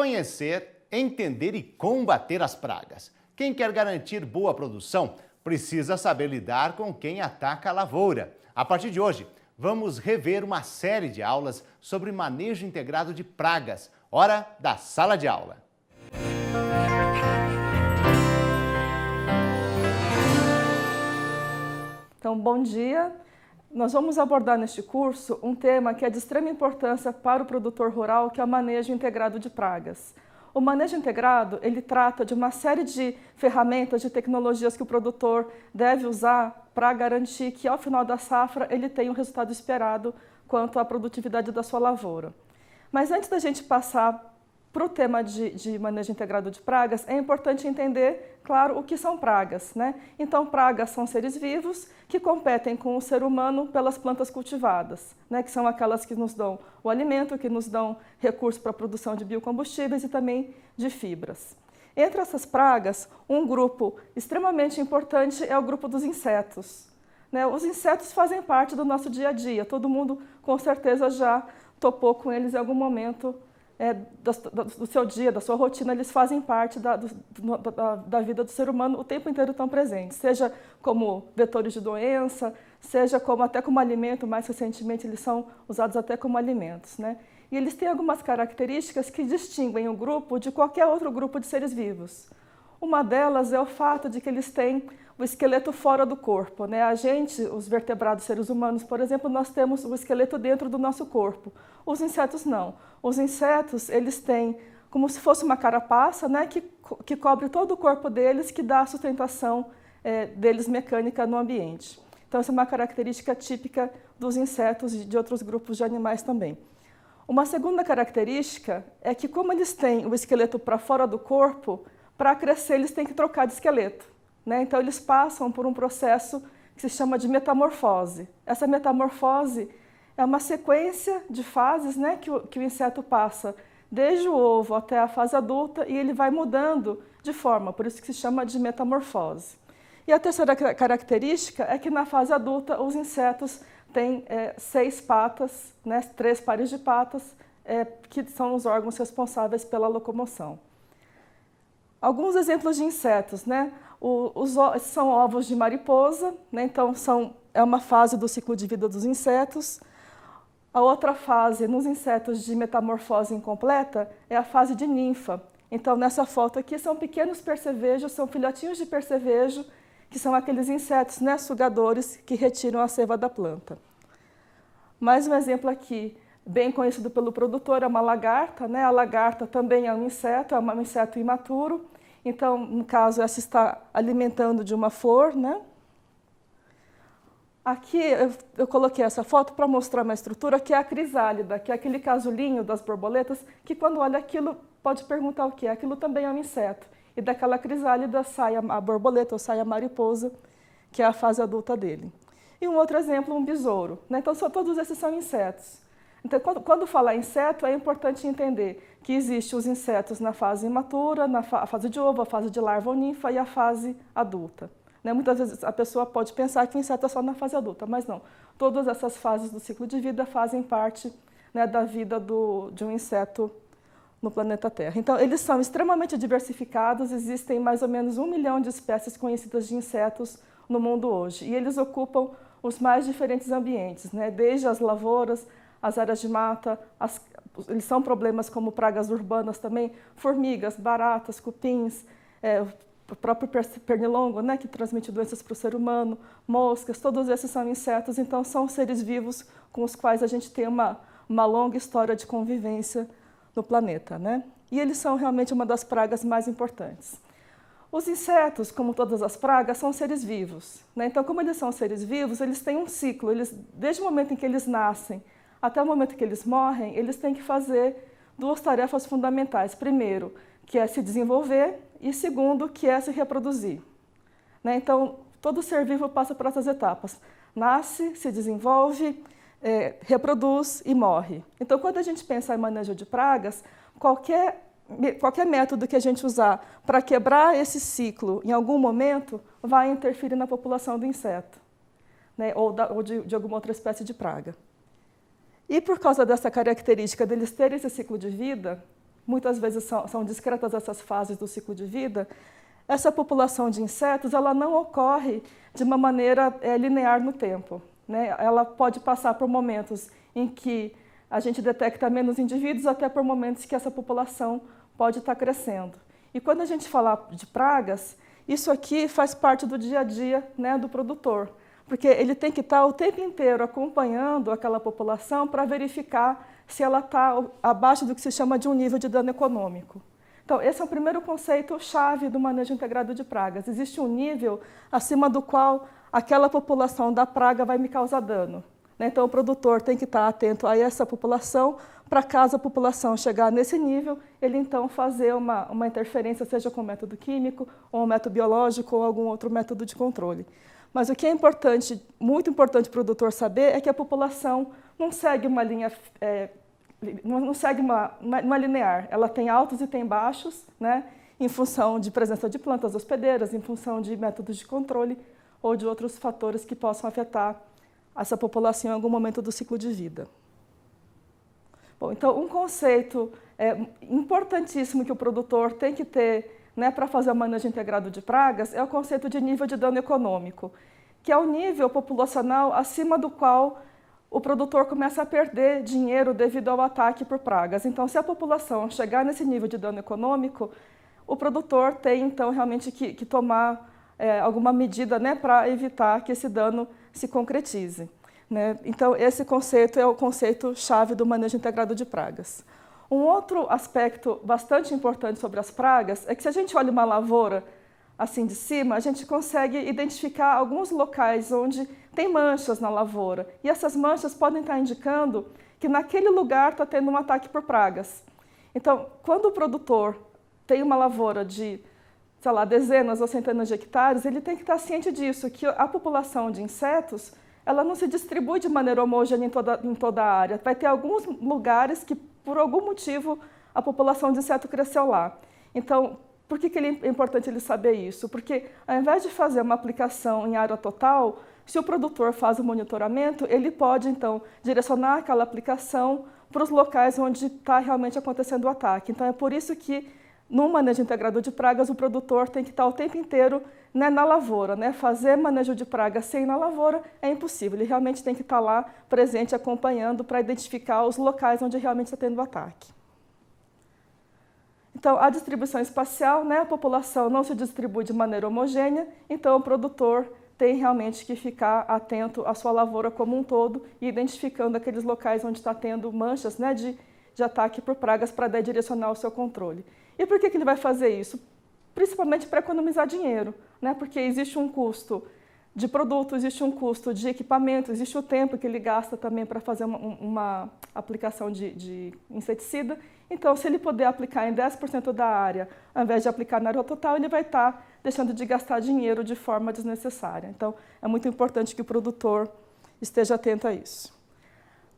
conhecer, entender e combater as pragas. Quem quer garantir boa produção precisa saber lidar com quem ataca a lavoura. A partir de hoje, vamos rever uma série de aulas sobre manejo integrado de pragas. Hora da sala de aula. Então, bom dia. Nós vamos abordar neste curso um tema que é de extrema importância para o produtor rural, que é o manejo integrado de pragas. O manejo integrado, ele trata de uma série de ferramentas, de tecnologias que o produtor deve usar para garantir que, ao final da safra, ele tenha o resultado esperado quanto à produtividade da sua lavoura. Mas antes da gente passar para o tema de manejo integrado de pragas, é importante entender, claro, o que são pragas, né? Então, pragas são seres vivos que competem com o ser humano pelas plantas cultivadas, né? Que são aquelas que nos dão o alimento, que nos dão recursos para a produção de biocombustíveis e também de fibras. Entre essas pragas, um grupo extremamente importante é o grupo dos insetos, né? Os insetos fazem parte do nosso dia a dia, todo mundo com certeza já topou com eles em algum momento do seu dia, da sua rotina. Eles fazem parte da vida do ser humano, o tempo inteiro estão presentes, seja como vetores de doença, seja até como alimento. Mais recentemente eles são usados até como alimentos, né? E eles têm algumas características que distinguem o grupo de qualquer outro grupo de seres vivos. Uma delas é o fato de que eles têm o esqueleto fora do corpo, né? A gente, os vertebrados seres humanos, por exemplo, nós temos o esqueleto dentro do nosso corpo. Os insetos não. Os insetos, eles têm como se fosse uma carapaça, né? que cobre todo o corpo deles, que dá a sustentação deles mecânica no ambiente. Então, essa é uma característica típica dos insetos e de outros grupos de animais também. Uma segunda característica é que, como eles têm o esqueleto para fora do corpo, para crescer eles têm que trocar de esqueleto, né? Então, eles passam por um processo que se chama de metamorfose. Essa metamorfose é uma sequência de fases, né, que o inseto passa desde o ovo até a fase adulta, e ele vai mudando de forma, por isso que se chama de metamorfose. E a terceira característica é que na fase adulta os insetos têm 6 patas, né, 3 pares de patas, que são os órgãos responsáveis pela locomoção. Alguns exemplos de insetos, né? São ovos de mariposa, né? Então é uma fase do ciclo de vida dos insetos. A outra fase nos insetos de metamorfose incompleta é a fase de ninfa. Então, nessa foto aqui são pequenos percevejos, são filhotinhos de percevejo, que são aqueles insetos, né, sugadores que retiram a seiva da planta. Mais um exemplo aqui, bem conhecido pelo produtor, é uma lagarta, né? A lagarta também é um inseto imaturo. Então, no caso, essa está alimentando de uma flor, né? Aqui eu coloquei essa foto para mostrar uma estrutura que é a crisálida, que é aquele casulinho das borboletas, que quando olha aquilo pode perguntar o que é. Aquilo também é um inseto. E daquela crisálida sai a borboleta ou sai a mariposa, que é a fase adulta dele. E um outro exemplo, um besouro, né? Então, todos esses são insetos. Então, quando falar inseto, é importante entender que existem os insetos na fase imatura, na fase de ovo, a fase de larva ou ninfa e a fase adulta. Né? Muitas vezes a pessoa pode pensar que o inseto é só na fase adulta, mas não. Todas essas fases do ciclo de vida fazem parte, né, da vida de um inseto no planeta Terra. Então, eles são extremamente diversificados, existem mais ou menos 1 milhão de espécies conhecidas de insetos no mundo hoje. E eles ocupam os mais diferentes ambientes, né? Desde as lavouras, as áreas de mata, eles são problemas como pragas urbanas também, formigas, baratas, cupins, o próprio pernilongo, né, que transmite doenças para o ser humano, moscas, todos esses são insetos, então são seres vivos com os quais a gente tem uma longa história de convivência no planeta, né? E eles são realmente uma das pragas mais importantes. Os insetos, como todas as pragas, são seres vivos, né? Então, como eles são seres vivos, eles têm um ciclo, desde o momento em que eles nascem até o momento que eles morrem, eles têm que fazer 2 tarefas fundamentais. Primeiro, que é se desenvolver, e segundo, que é se reproduzir. Né? Então, todo ser vivo passa por essas etapas. Nasce, se desenvolve, reproduz e morre. Então, quando a gente pensa em manejo de pragas, qualquer método que a gente usar para quebrar esse ciclo em algum momento vai interferir na população do inseto, né? ou de alguma outra espécie de praga. E por causa dessa característica deles terem esse ciclo de vida, muitas vezes são discretas essas fases do ciclo de vida, essa população de insetos ela não ocorre de uma maneira linear no tempo, né? Ela pode passar por momentos em que a gente detecta menos indivíduos, até por momentos que essa população pode estar crescendo. E quando a gente fala de pragas, isso aqui faz parte do dia a dia, né, do produtor, porque ele tem que estar o tempo inteiro acompanhando aquela população para verificar se ela está abaixo do que se chama de um nível de dano econômico. Então, esse é o primeiro conceito-chave do manejo integrado de pragas. Existe um nível acima do qual aquela população da praga vai me causar dano. Então, o produtor tem que estar atento a essa população, para caso a população chegar nesse nível, ele então fazer uma interferência, seja com método químico, ou um método biológico, ou algum outro método de controle. Mas o que é importante, muito importante para o produtor saber, é que a população não segue uma linha, não segue uma linear. Ela tem altos e tem baixos, né, em função de presença de plantas hospedeiras, em função de métodos de controle, ou de outros fatores que possam afetar essa população em algum momento do ciclo de vida. Bom, então, um conceito importantíssimo que o produtor tem que ter, né, para fazer o manejo integrado de pragas é o conceito de nível de dano econômico, que é o nível populacional acima do qual o produtor começa a perder dinheiro devido ao ataque por pragas. Então, se a população chegar nesse nível de dano econômico, o produtor tem, então, realmente que tomar alguma medida, né, para evitar que esse dano se concretize, né? Então, esse conceito é o conceito-chave do manejo integrado de pragas. Um outro aspecto bastante importante sobre as pragas é que, se a gente olha uma lavoura assim de cima, a gente consegue identificar alguns locais onde tem manchas na lavoura. E essas manchas podem estar indicando que naquele lugar está tendo um ataque por pragas. Então, quando o produtor tem uma lavoura de, sei lá, dezenas ou centenas de hectares, ele tem que estar ciente disso, que a população de insetos ela não se distribui de maneira homogênea em toda a área. Vai ter alguns lugares que, por algum motivo, a população de inseto cresceu lá. Então, por que é importante ele saber isso? Porque, ao invés de fazer uma aplicação em área total, se o produtor faz o monitoramento, ele pode, então, direcionar aquela aplicação para os locais onde está realmente acontecendo o ataque. Então, é por isso que, no manejo integrado de pragas, o produtor tem que estar o tempo inteiro, né, na lavoura, né? Fazer manejo de pragas sem ir na lavoura é impossível. Ele realmente tem que estar lá, presente, acompanhando, para identificar os locais onde realmente está tendo o ataque. Então, a distribuição espacial, né, a população não se distribui de maneira homogênea, então o produtor tem realmente que ficar atento à sua lavoura como um todo e identificando aqueles locais onde está tendo manchas, né, de ataque por pragas para daí direcionar o seu controle. E por que ele vai fazer isso? Principalmente para economizar dinheiro, né? Porque existe um custo de produto, existe um custo de equipamento, existe o tempo que ele gasta também para fazer uma aplicação de inseticida. Então, se ele puder aplicar em 10% da área, ao invés de aplicar na área total, ele vai estar deixando de gastar dinheiro de forma desnecessária. Então, é muito importante que o produtor esteja atento a isso.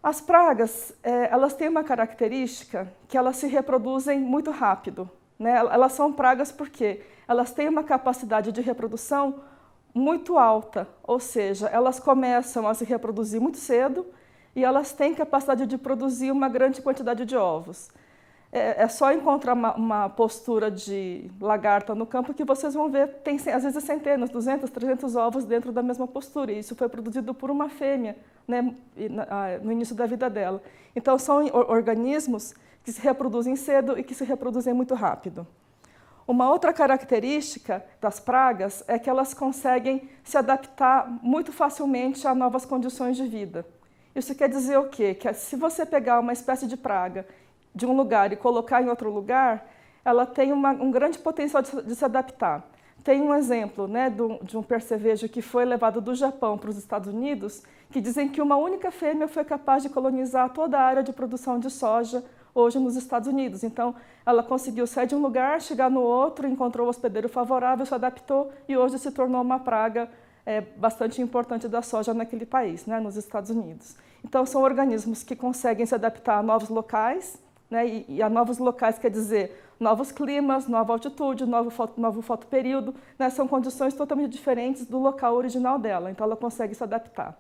As pragas, elas têm uma característica que elas se reproduzem muito rápido, né? Elas são pragas porque elas têm uma capacidade de reprodução muito alta, ou seja, elas começam a se reproduzir muito cedo e elas têm capacidade de produzir uma grande quantidade de ovos. É só encontrar uma postura de lagarta no campo que vocês vão ver, tem às vezes centenas, 200, 300 ovos dentro da mesma postura. E isso foi produzido por uma fêmea, né, no início da vida dela. Então, são organismos que se reproduzem cedo e que se reproduzem muito rápido. Uma outra característica das pragas é que elas conseguem se adaptar muito facilmente a novas condições de vida. Isso quer dizer o quê? Que se você pegar uma espécie de praga de um lugar e colocar em outro lugar, ela tem um grande potencial de se adaptar. Tem um exemplo, né, de um percevejo que foi levado do Japão para os Estados Unidos, que dizem que uma única fêmea foi capaz de colonizar toda a área de produção de soja hoje nos Estados Unidos. Então, ela conseguiu sair de um lugar, chegar no outro, encontrou um hospedeiro favorável, se adaptou e hoje se tornou uma praga bastante importante da soja naquele país, né, nos Estados Unidos. Então, são organismos que conseguem se adaptar a novos locais, né, e a novos locais quer dizer novos climas, nova altitude, novo fotoperíodo, né, são condições totalmente diferentes do local original dela, então ela consegue se adaptar.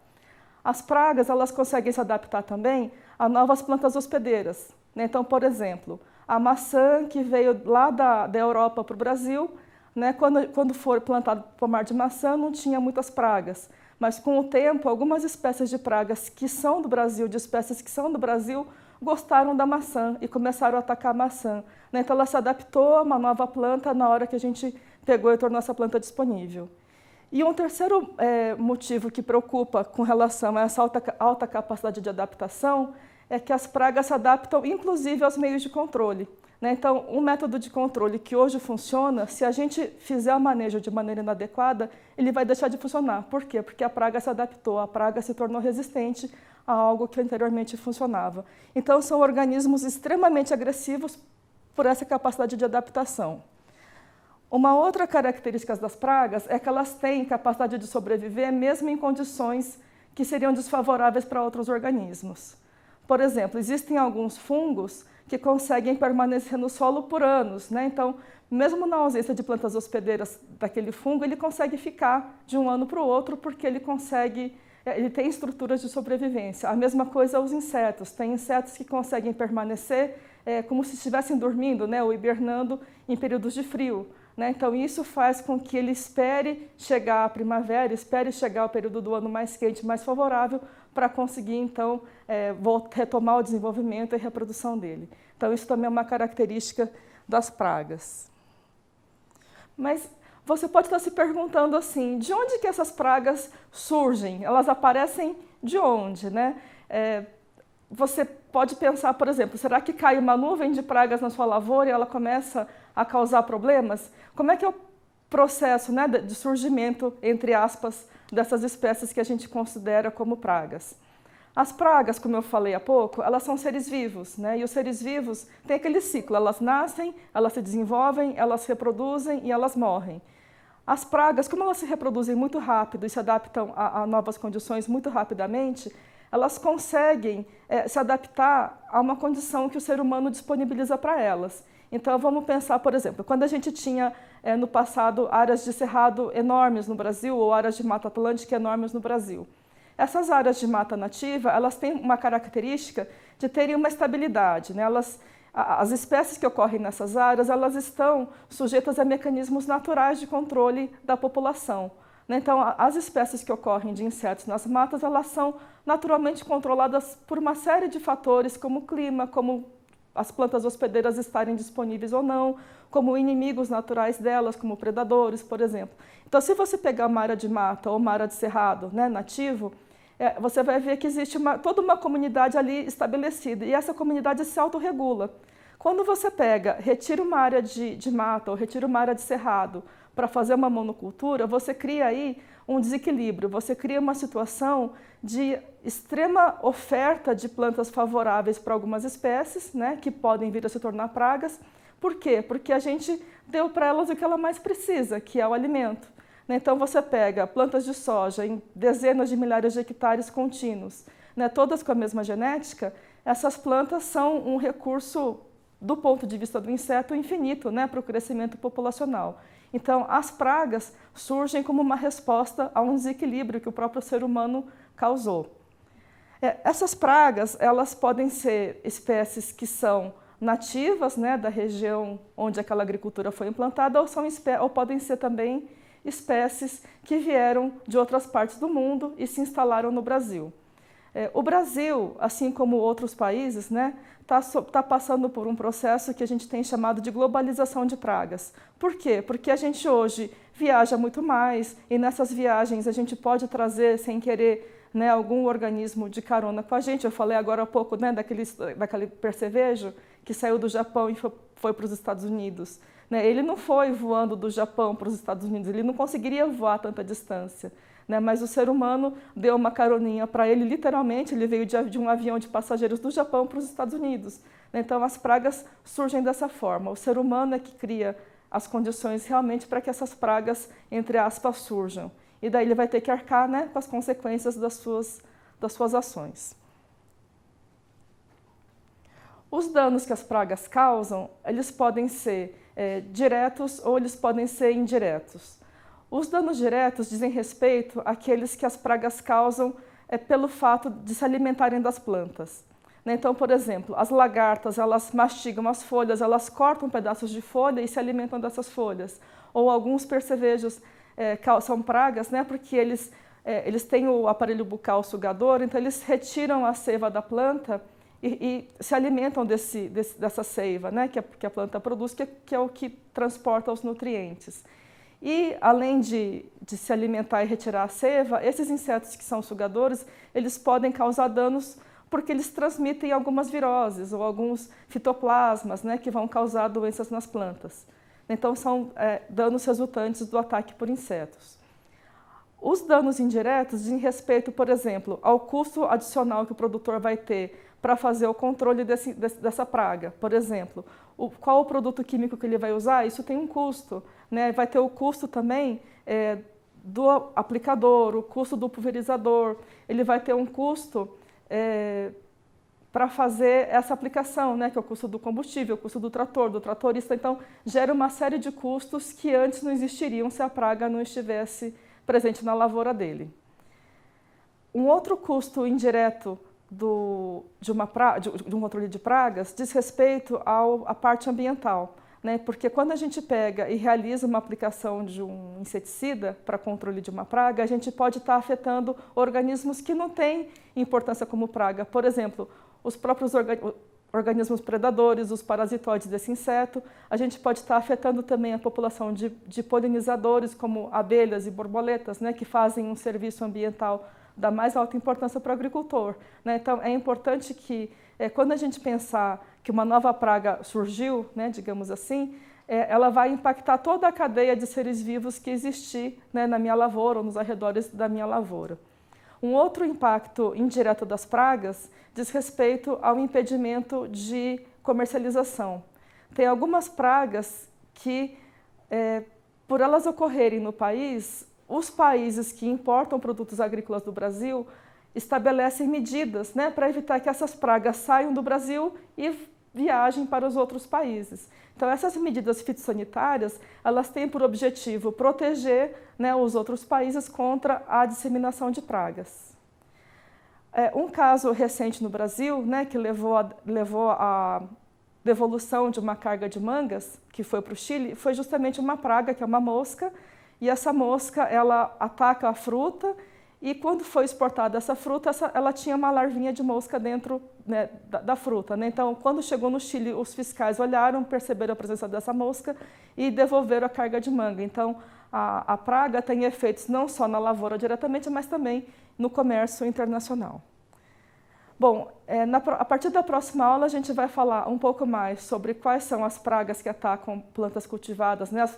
As pragas, elas conseguem se adaptar também a novas plantas hospedeiras, né? Então, por exemplo, a maçã que veio lá da Europa para o Brasil, né? Quando foi plantado pomar de maçã, não tinha muitas pragas. Mas com o tempo, algumas espécies de pragas que são do Brasil, de espécies que são do Brasil, gostaram da maçã e começaram a atacar a maçã, né? Então ela se adaptou a uma nova planta na hora que a gente pegou e tornou essa planta disponível. E um terceiro motivo que preocupa com relação a essa alta capacidade de adaptação é que as pragas se adaptam inclusive aos meios de controle, né? Então, um método de controle que hoje funciona, se a gente fizer o manejo de maneira inadequada, ele vai deixar de funcionar. Por quê? Porque a praga se adaptou, a praga se tornou resistente a algo que anteriormente funcionava. Então, são organismos extremamente agressivos por essa capacidade de adaptação. Uma outra característica das pragas é que elas têm capacidade de sobreviver mesmo em condições que seriam desfavoráveis para outros organismos. Por exemplo, existem alguns fungos que conseguem permanecer no solo por anos, né? Então, mesmo na ausência de plantas hospedeiras daquele fungo, ele consegue ficar de um ano para o outro porque ele tem estruturas de sobrevivência. A mesma coisa os insetos. Tem insetos que conseguem permanecer como se estivessem dormindo, né? Ou hibernando em períodos de frio, né? Então, isso faz com que ele espere chegar a primavera, espere chegar o período do ano mais quente, mais favorável, para conseguir, então, retomar o desenvolvimento e a reprodução dele. Então, isso também é uma característica das pragas. Mas você pode estar se perguntando assim, de onde que essas pragas surgem? Elas aparecem de onde, né? Você pode pensar, por exemplo, será que cai uma nuvem de pragas na sua lavoura e ela começa a causar problemas? Como é que é o processo, né, de surgimento, entre aspas, dessas espécies que a gente considera como pragas? As pragas, como eu falei há pouco, elas são seres vivos, né? E os seres vivos têm aquele ciclo, elas nascem, elas se desenvolvem, elas se reproduzem e elas morrem. As pragas, como elas se reproduzem muito rápido e se adaptam a novas condições muito rapidamente, elas conseguem se adaptar a uma condição que o ser humano disponibiliza para elas. Então, vamos pensar, por exemplo, quando a gente tinha no passado áreas de cerrado enormes no Brasil ou áreas de mata atlântica enormes no Brasil. Essas áreas de mata nativa, elas têm uma característica de terem uma estabilidade, né? As espécies que ocorrem nessas áreas, elas estão sujeitas a mecanismos naturais de controle da população, né? Então, as espécies que ocorrem de insetos nas matas, elas são naturalmente controladas por uma série de fatores, como o clima, como as plantas hospedeiras estarem disponíveis ou não, como inimigos naturais delas, como predadores, por exemplo. Então, se você pegar uma área de mata ou uma área de cerrado, né, nativo, você vai ver que existe toda uma comunidade ali estabelecida, e essa comunidade se autorregula. Quando você retira uma área de mata ou retira uma área de cerrado para fazer uma monocultura, você cria aí um desequilíbrio, você cria uma situação de extrema oferta de plantas favoráveis para algumas espécies, né, que podem vir a se tornar pragas. Por quê? Porque a gente deu para elas o que ela mais precisa, que é o alimento. Então, você pega plantas de soja em dezenas de milhares de hectares contínuos, né, todas com a mesma genética, essas plantas são um recurso, do ponto de vista do inseto, infinito, né, para o crescimento populacional. Então, as pragas surgem como uma resposta a um desequilíbrio que o próprio ser humano causou. Essas pragas, elas podem ser espécies que são nativas, né, da região onde aquela agricultura foi implantada, ou podem ser também espécies que vieram de outras partes do mundo e se instalaram no Brasil. O Brasil, assim como outros países, né, tá passando por um processo que a gente tem chamado de globalização de pragas. Por quê? Porque a gente hoje viaja muito mais e nessas viagens a gente pode trazer, sem querer, né, algum organismo de carona com a gente. Eu falei agora há pouco, né, daquele percevejo que saiu do Japão e foi para os Estados Unidos. Ele não foi voando do Japão para os Estados Unidos, ele não conseguiria voar tanta distância, né? Mas o ser humano deu uma caroninha para ele, literalmente, ele veio de um avião de passageiros do Japão para os Estados Unidos. Então, as pragas surgem dessa forma. O ser humano é que cria as condições realmente para que essas pragas, entre aspas, surjam. E daí ele vai ter que arcar, né, com as consequências das suas ações. Os danos que as pragas causam, eles podem ser diretos ou eles podem ser indiretos. Os danos diretos dizem respeito àqueles que as pragas causam pelo fato de se alimentarem das plantas. Então, por exemplo, as lagartas, elas mastigam as folhas, elas cortam pedaços de folha e se alimentam dessas folhas. Ou alguns percevejos são pragas, né, porque eles têm o aparelho bucal sugador, então eles retiram a seiva da planta e se alimentam dessa seiva, né, que a planta produz, que é o que transporta os nutrientes. E, além de se alimentar e retirar a seiva, esses insetos que são sugadores, eles podem causar danos porque eles transmitem algumas viroses ou alguns fitoplasmas, né, que vão causar doenças nas plantas. Então, são danos resultantes do ataque por insetos. Os danos indiretos dizem respeito, por exemplo, ao custo adicional que o produtor vai ter para fazer o controle dessa praga. Por exemplo, qual o produto químico que ele vai usar? Isso tem um custo, né? Vai ter o custo também do aplicador, o custo do pulverizador, ele vai ter um custo para fazer essa aplicação, né? Que é o custo do combustível, o custo do tratorista. Então, gera uma série de custos que antes não existiriam se a praga não estivesse presente na lavoura dele. Um outro custo indireto de um controle de pragas diz respeito à parte ambiental, né? Porque quando a gente pega e realiza uma aplicação de um inseticida para controle de uma praga, a gente pode estar afetando organismos que não têm importância como praga. Por exemplo, os próprios organismos predadores, os parasitoides desse inseto. A gente pode estar afetando também a população de polinizadores, como abelhas e borboletas, né? Que fazem um serviço ambiental da mais alta importância para o agricultor, né? Então, é importante que, quando a gente pensar que uma nova praga surgiu, né, digamos assim, ela vai impactar toda a cadeia de seres vivos que existir, né, na minha lavoura ou nos arredores da minha lavoura. Um outro impacto indireto das pragas diz respeito ao impedimento de comercialização. Tem algumas pragas que, por elas ocorrerem no país, os países que importam produtos agrícolas do Brasil estabelecem medidas, né, para evitar que essas pragas saiam do Brasil e viajem para os outros países. Então, essas medidas fitossanitárias, elas têm por objetivo proteger, né, os outros países contra a disseminação de pragas. Um caso recente no Brasil, né, que levou à devolução de uma carga de mangas, que foi para o Chile, foi justamente uma praga, que é uma mosca, e essa mosca, ela ataca a fruta, e quando foi exportada essa fruta, ela tinha uma larvinha de mosca dentro, né, da fruta, né? Então, quando chegou no Chile, os fiscais olharam, perceberam a presença dessa mosca e devolveram a carga de manga. Então, a praga tem efeitos não só na lavoura diretamente, mas também no comércio internacional. Bom, a partir da próxima aula, a gente vai falar um pouco mais sobre quais são as pragas que atacam plantas cultivadas, né?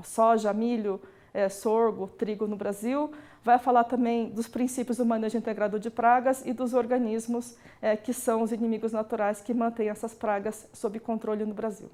Soja, milho, sorgo, trigo no Brasil. Vai falar também dos princípios do manejo integrado de pragas e dos organismos que são os inimigos naturais que mantêm essas pragas sob controle no Brasil.